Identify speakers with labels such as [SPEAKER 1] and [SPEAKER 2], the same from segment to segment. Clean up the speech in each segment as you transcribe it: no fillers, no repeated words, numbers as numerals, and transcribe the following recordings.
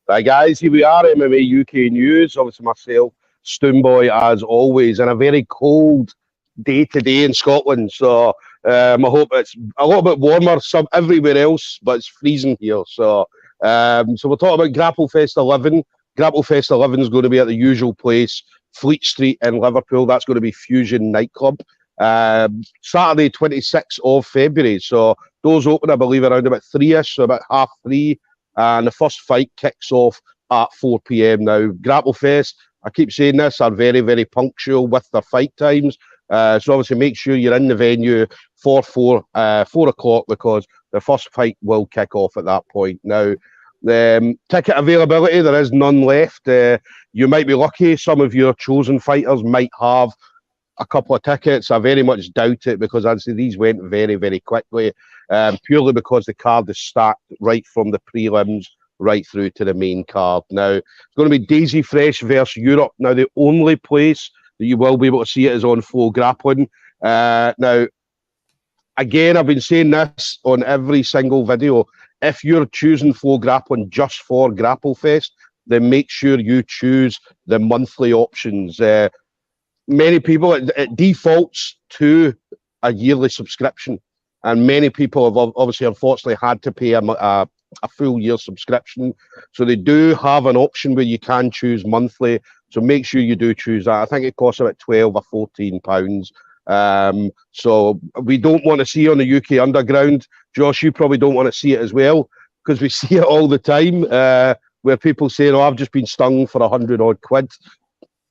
[SPEAKER 1] Right, guys, here we are, MMA UK News. Obviously, myself, Stoomboy, as always, and a very cold day today in Scotland. So I hope it's a little bit warmer everywhere else, but it's freezing here. So we're talking about Grapplefest 11. Grapplefest 11 is going to be at the usual place, Fleet Street in Liverpool. That's going to be Fusion Nightclub. Saturday, 26th of February. So doors open, I believe, around about 3-ish, so about 3:30. And the first fight kicks off at 4 p.m. Now, Grapplefest, I keep saying this, are very, very punctual with their fight times. So obviously make sure you're in the venue for 4 o'clock, because the first fight will kick off at that point. Now, ticket availability, there is none left. You might be lucky. Some of your chosen fighters might have a couple of tickets. I very much doubt it, because I'd say these went very, very quickly, purely because the card is stacked right from the prelims right through to the main card. Now, it's going to be Daisy Fresh versus Europe. Now, the only place that you will be able to see it is on Flow Grappling. Now, again, I've been saying this on every single video. If you're choosing Flow Grappling just for Grapplefest, then make sure you choose the monthly options. Many people, it defaults to a yearly subscription, and many people have obviously, unfortunately, had to pay a full year subscription. So they do have an option where you can choose monthly. So make sure you do choose that. I think it costs about £12 or £14. So we don't want to see on the UK Underground. Josh, you probably don't want to see it as well, because we see it all the time, where people say, "Oh, I've just been stung for 100 odd quid."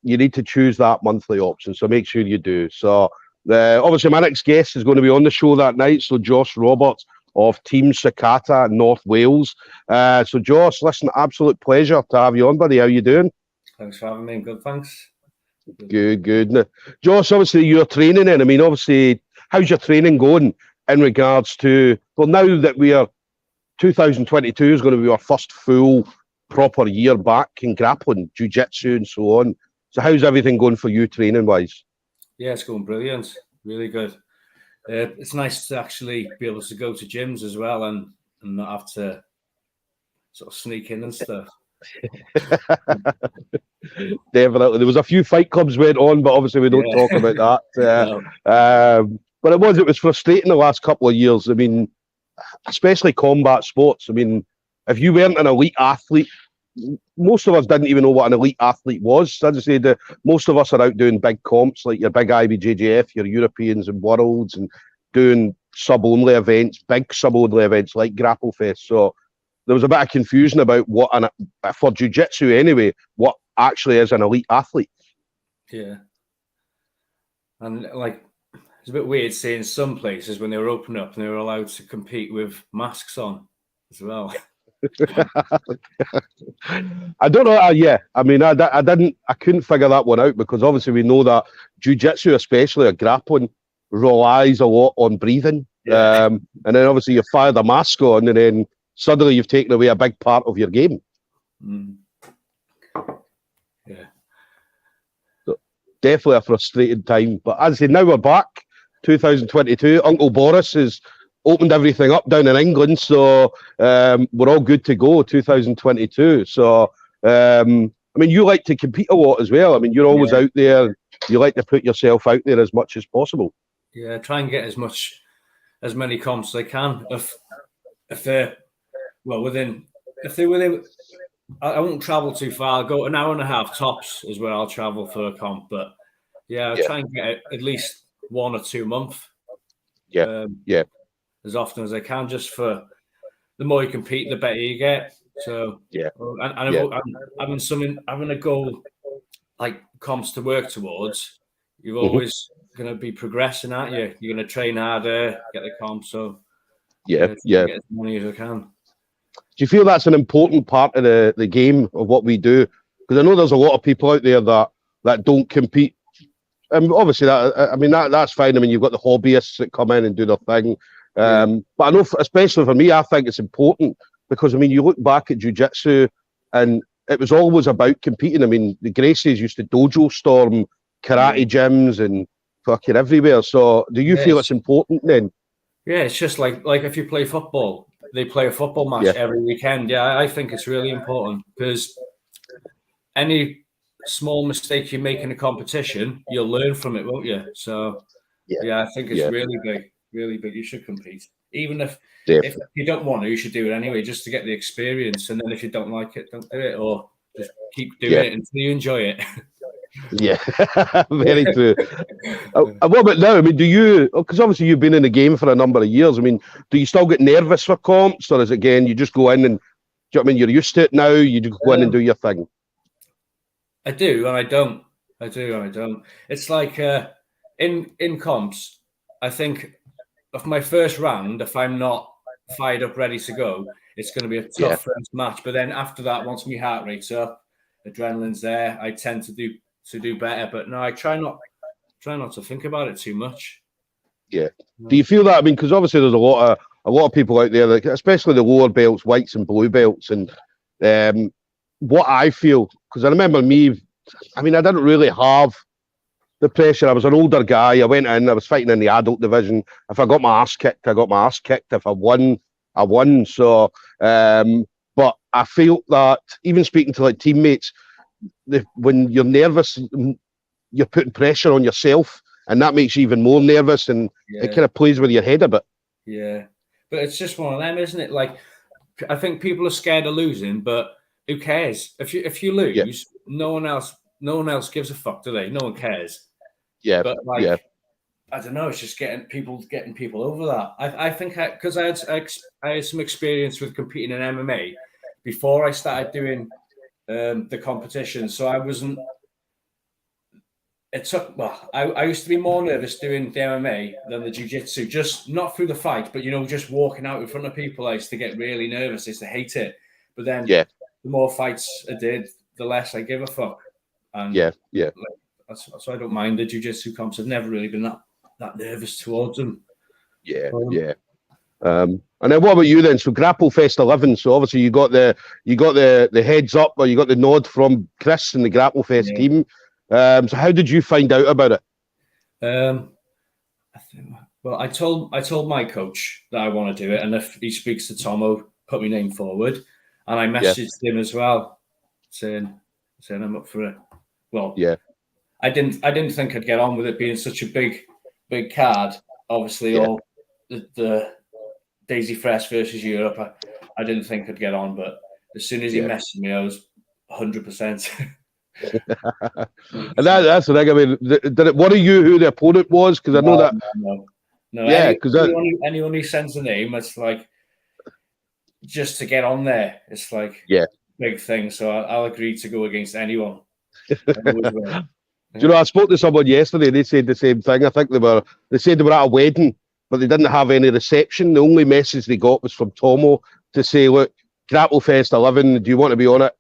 [SPEAKER 1] You need to choose that monthly option, so make sure you do. So obviously my next guest is going to be on the show that night, so Josh Roberts of Team Sukata, North Wales. So Josh, listen, absolute pleasure to have you on, buddy. How you doing?
[SPEAKER 2] Thanks for having me. Good, thanks.
[SPEAKER 1] Good. Now, Josh, obviously you're training in. I mean, obviously, how's your training going in regards to, well, now that we are 2022 is going to be our first full proper year back in grappling, jiu-jitsu and so on. So how's everything going for you training-wise?
[SPEAKER 2] Yeah, it's going brilliant. Really good. It's nice to actually be able to go to gyms as well and not have to sort of sneak in and stuff.
[SPEAKER 1] Definitely. There was a few fight clubs went on, but obviously we don't talk about that. No. But it was frustrating the last couple of years. I mean, especially combat sports. I mean, if you weren't an elite athlete, most of us didn't even know what an elite athlete was. As I say, most of us are out doing big comps, like your big IBJJF, your Europeans and Worlds, and doing sub-only events, big sub-only events like Grapplefest. So there was a bit of confusion about for jiu-jitsu anyway, what actually is an elite athlete.
[SPEAKER 2] Yeah. And like, it's a bit weird seeing some places when they were opening up and they were allowed to compete with masks on as well.
[SPEAKER 1] I don't know. I mean, I couldn't figure that one out, because obviously we know that jiu-jitsu, especially a grappling, relies a lot on breathing. Yeah. And then obviously you fire the mask on, and then suddenly you've taken away a big part of your game.
[SPEAKER 2] Yeah.
[SPEAKER 1] So definitely a frustrating time. But as I say, now we're back, 2022. Uncle Boris has opened everything up down in England, so we're all good to go, 2022. So, I mean, you like to compete a lot as well. I mean, you're always out there. You like to put yourself out there as much as possible.
[SPEAKER 2] Yeah, try and get as many comps as I can. If they're within, I won't travel too far. I'll go an hour and a half tops is where I'll travel for a comp. But I'll try and get at least 1 or 2 months. As often as I can, just for the more you compete, the better you get. So having a goal like comps to work towards, you're always going to be progressing, aren't you? You're going to train harder, get the comp. So get as many as I can.
[SPEAKER 1] Do you feel that's an important part of the game of what we do? Because I know there's a lot of people out there that don't compete. And obviously that's fine. I mean, you've got the hobbyists that come in and do their thing. But I know, especially for me, I think it's important, because, I mean, you look back at jiu-jitsu and it was always about competing. I mean, the Gracies used to dojo storm karate gyms and fucking everywhere. So do you feel it's important then?
[SPEAKER 2] Yeah, it's just like if you play football, they play a football match every weekend. Yeah, I think it's really important because any small mistake you make in a competition, you'll learn from it, won't you? So, yeah, I think it's really big, really big. You should compete, even if you don't want to. You should do it anyway, just to get the experience. And then if you don't like it, don't do it, or just keep doing it until you enjoy it.
[SPEAKER 1] Yeah, very true. What about now? I mean, do you, because obviously you've been in the game for a number of years, I mean, do you still get nervous for comps, or is it again, you just go in and, do you know what I mean, you're used to it now, you just go in and do your thing?
[SPEAKER 2] I do, and I don't. I do, and I don't. It's like in comps, I think of my first round, if I'm not fired up, ready to go, it's going to be a tough first match. But then after that, once my heart rate's up, adrenaline's there, I tend to do better. But no, I try not to think about it too much.
[SPEAKER 1] Yeah. Do you feel that? I mean, because obviously there's a lot of people out there, like, especially the lower belts, whites and blue belts, and what I feel, because I remember me, I mean, I didn't really have the pressure. I was an older guy. I went in, I was fighting in the adult division. If I got my ass kicked, I got my ass kicked. If I won, I won. So, but I feel that even speaking to like teammates, when you're nervous, you're putting pressure on yourself, and that makes you even more nervous, and it kind of plays with your head a bit.
[SPEAKER 2] Yeah, but it's just one of them, isn't it? Like, I think people are scared of losing, but who cares? If you lose, no one else gives a fuck, do they? No one cares.
[SPEAKER 1] Yeah,
[SPEAKER 2] but like, I don't know. It's just getting people over that. I think because I had some experience with competing in MMA before I started doing the competition, so I wasn't. It took, well, I used to be more nervous doing the MMA than the jiu-jitsu, just not through the fight, but, just walking out in front of people, I used to get really nervous. I used to hate it. But then the more fights I did, the less I give a fuck. And so I don't mind the jiu-jitsu comps. I've never really been that nervous towards them.
[SPEAKER 1] And then what about you then? So Grapplefest 11. So obviously you got the heads up, or you got the nod from Chris and the Grapplefest team. So how did you find out about it?
[SPEAKER 2] I told my coach that I want to do it, and if he speaks to Tomo, put my name forward, and I messaged him as well, saying I'm up for it. Well, I didn't think I'd get on with it being such a big card. Obviously, all the Daisy Fresh versus Europe. I didn't think I'd get on, but as soon as he messaged me, I was 100%.
[SPEAKER 1] And that's the thing. I mean, did it worry you who the opponent was? Because I know that.
[SPEAKER 2] No. Yeah, because anyone who sends a name, it's like just to get on there. It's like big thing. So I'll agree to go against anyone.
[SPEAKER 1] Do you know, I spoke to someone yesterday. They said the same thing. I think they said they were at a wedding, but they didn't have any reception. The only message they got was from Tomo to say, "Look, Grapplefest 11. Do you want to be on it?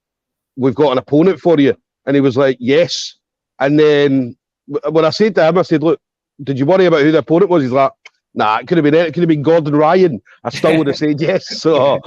[SPEAKER 1] We've got an opponent for you." And he was like, "Yes." And then when I said to him, I said, "Look, did you worry about who the opponent was?" He's like, "Nah, it could have been it. It could have been Gordon Ryan." I still would have said yes. So,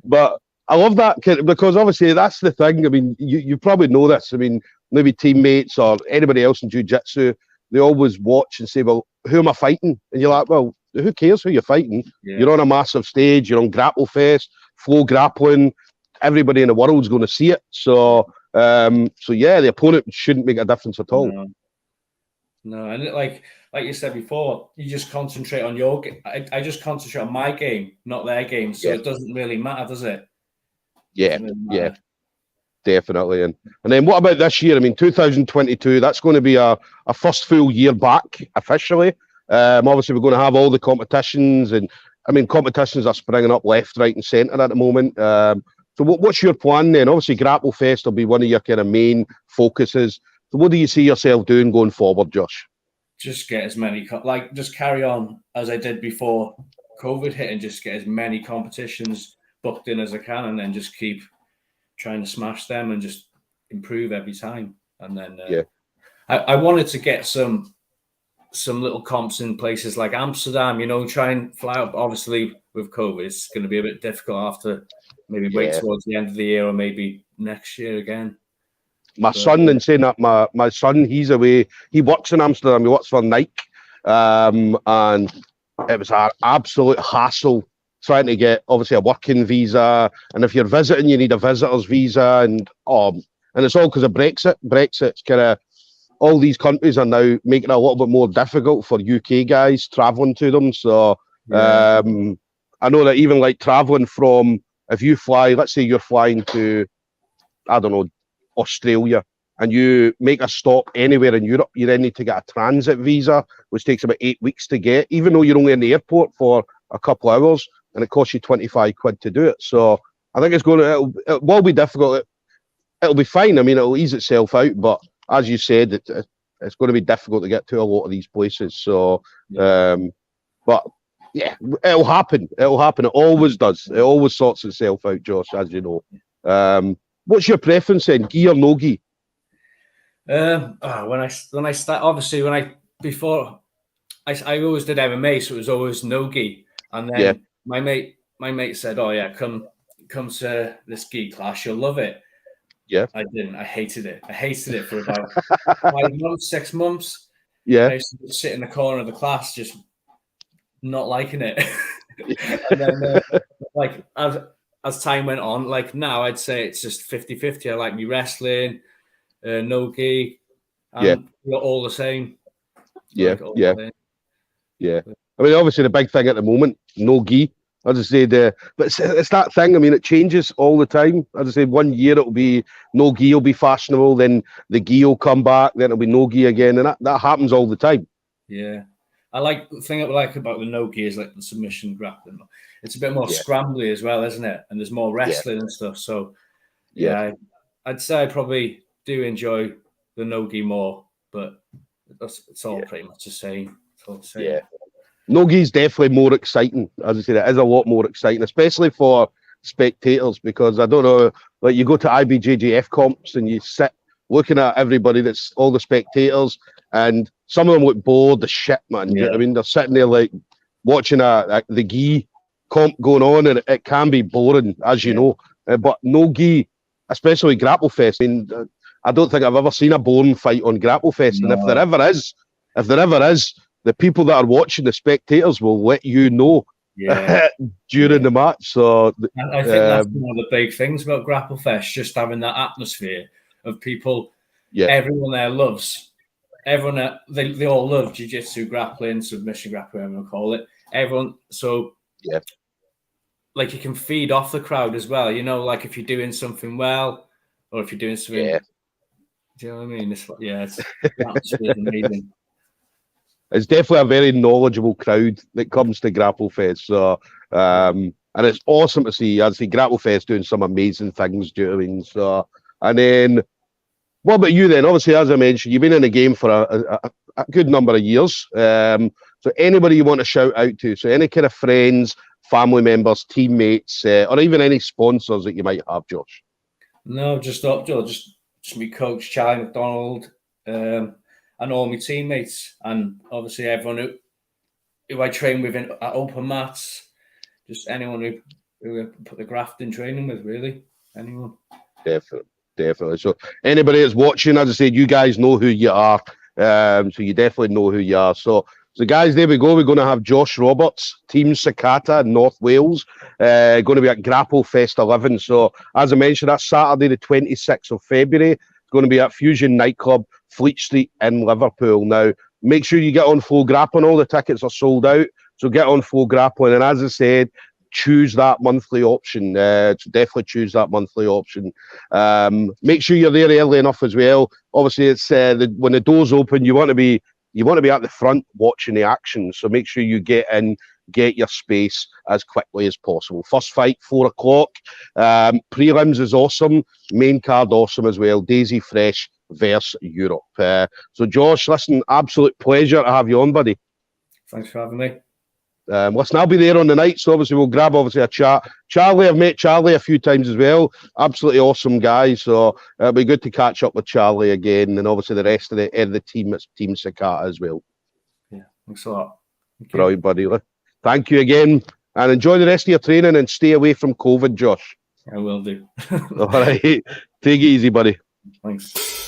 [SPEAKER 1] but I love that because obviously that's the thing. I mean, you probably know this. I mean, maybe teammates or anybody else in jiu-jitsu, they always watch and say, "Well, who am I fighting?" And you're like, "Well, who cares who you're fighting? You're on a massive stage. You're on Grapplefest, Flow Grappling. Everybody in the world's going to see it." So, the opponent shouldn't make a difference at all.
[SPEAKER 2] No, and like you said before, you just concentrate on your game. I just concentrate on my game, not their game. So it doesn't really matter, does it?
[SPEAKER 1] Yeah, definitely. And then what about this year? I mean, 2022. That's going to be a first full year back officially. Obviously, we're going to have all the competitions, and I mean, competitions are springing up left, right, and centre at the moment. So what's your plan then? Obviously, Grapplefest will be one of your kind of main focuses. So what do you see yourself doing going forward, Josh?
[SPEAKER 2] Just get as many, just carry on as I did before COVID hit, and just get as many competitions booked in as I can, and then just keep trying to smash them and just improve every time. And then I wanted to get some little comps in places like Amsterdam, try and fly up. Obviously, with COVID, it's going to be a bit difficult after. Maybe wait towards the end of the year, or maybe next year again.
[SPEAKER 1] My son, and saying that, my son, he's away. He works in Amsterdam. He works for Nike, and it was an absolute hassle trying to get obviously a working visa, and if you're visiting, you need a visitor's visa, and it's all because of Brexit. Brexit's kind of, all these countries are now making it a little bit more difficult for UK guys traveling to them. So I know that even like traveling from, if you fly, let's say you're flying to, I don't know, Australia, and you make a stop anywhere in Europe, you then need to get a transit visa, which takes about 8 weeks to get, even though you're only in the airport for a couple of hours, and it costs you 25 quid to do it. So I think it will be difficult. It'll be fine. I mean, it'll ease itself out, but as you said, it's going to be difficult to get to a lot of these places. So, but yeah, it'll happen. It'll happen. It always does. It always sorts itself out, Josh, as you know. What's your preference then, gi or no gi?
[SPEAKER 2] When I start, obviously before I always did MMA, so it was always no gi, and then my mate said, "Oh yeah, come to this gi class, you'll love it." Yeah, I didn't. I hated it. I hated it for about 5 months, 6 months. Yeah, I used to sit in the corner of the class, just not liking it. And then, like as time went on, like now I'd say it's just 50-50. I like me wrestling, no gi, and all the same.
[SPEAKER 1] Yeah, yeah. I mean, obviously the big thing at the moment, no gi. As I said, but it's that thing. I mean, it changes all the time. As I said, 1 year it'll be no gi will be fashionable, then the gi will come back, then it'll be no gi again, and that happens all the time.
[SPEAKER 2] Yeah, the thing I like about the no gi is like the submission grappling. It's a bit more scrambly as well, isn't it? And there's more wrestling and stuff. So I'd say I probably do enjoy the no gi more, but it's all pretty much the same. It's all the same.
[SPEAKER 1] Yeah. No gi is definitely more exciting. As I said, it is a lot more exciting, especially for spectators, because I don't know, like you go to IBJJF comps and you sit looking at everybody, that's all the spectators, and some of them look bored as shit, man. You know what I mean? They're sitting there like watching the gi comp going on, and it can be boring, as you know. But no gi, especially Grapplefest, I mean, I don't think I've ever seen a boring fight on Grapplefest. No. And if there ever is, the people that are watching, the spectators, will let you know during the match. So
[SPEAKER 2] I think that's one of the big things about Grapplefest, just having that atmosphere of people. Yeah. Everyone there loves. Everyone they all love jiu-jitsu, grappling, submission grappling, whatever you call it. Everyone. So like you can feed off the crowd as well. You know, like if you're doing something well, or if you're doing something. Yeah. Do you know what I mean? It's amazing.
[SPEAKER 1] It's definitely a very knowledgeable crowd that comes to Grapplefest. So, and it's awesome to see. I'd see Grapplefest doing some amazing things. Do you know what I mean? So, and then, what about you then? Obviously, as I mentioned, you've been in the game for a good number of years. So, anybody you want to shout out to? So, any kind of friends, family members, teammates, or even any sponsors that you might have, Josh?
[SPEAKER 2] No, just me coach, Charlie McDonald. And all my teammates, and obviously everyone who I train with at open mats, just anyone who put the graft in training with, really, anyone. Definitely. So anybody that's watching, as I said, you guys know who you are, so you definitely know who you are. So guys, there we go. We're going to have Josh Roberts, Team Sukata, North Wales, going to be at Grapplefest 11. So as I mentioned, that's Saturday the 26th of February. It's going to be at Fusion Nightclub, Fleet Street in Liverpool. Now, make sure you get on Flow Grappling. All the tickets are sold out, so get on Flow Grappling. And as I said, choose that monthly option. Definitely choose that monthly option. Make sure you're there early enough as well. Obviously, it's when the doors open, you want to be at the front watching the action. So make sure you get in, get your space as quickly as possible. First fight, 4 o'clock. Prelims is awesome. Main card awesome as well. Daisy Fresh versus Europe. So Josh, listen, absolute pleasure to have you on, buddy. Thanks for having me.
[SPEAKER 1] Listen, I'll be there on the night, so obviously we'll grab a chat. Charlie, I've met Charlie a few times as well. Absolutely awesome guy, so it'll be good to catch up with Charlie again, and obviously the rest of the team. It's Team Sukata as well.
[SPEAKER 2] Yeah, thanks a lot.
[SPEAKER 1] Brilliant, buddy. Thank you again, and enjoy the rest of your training and stay away from COVID, Josh.
[SPEAKER 2] I will do.
[SPEAKER 1] All right, take it easy, buddy.
[SPEAKER 2] Thanks.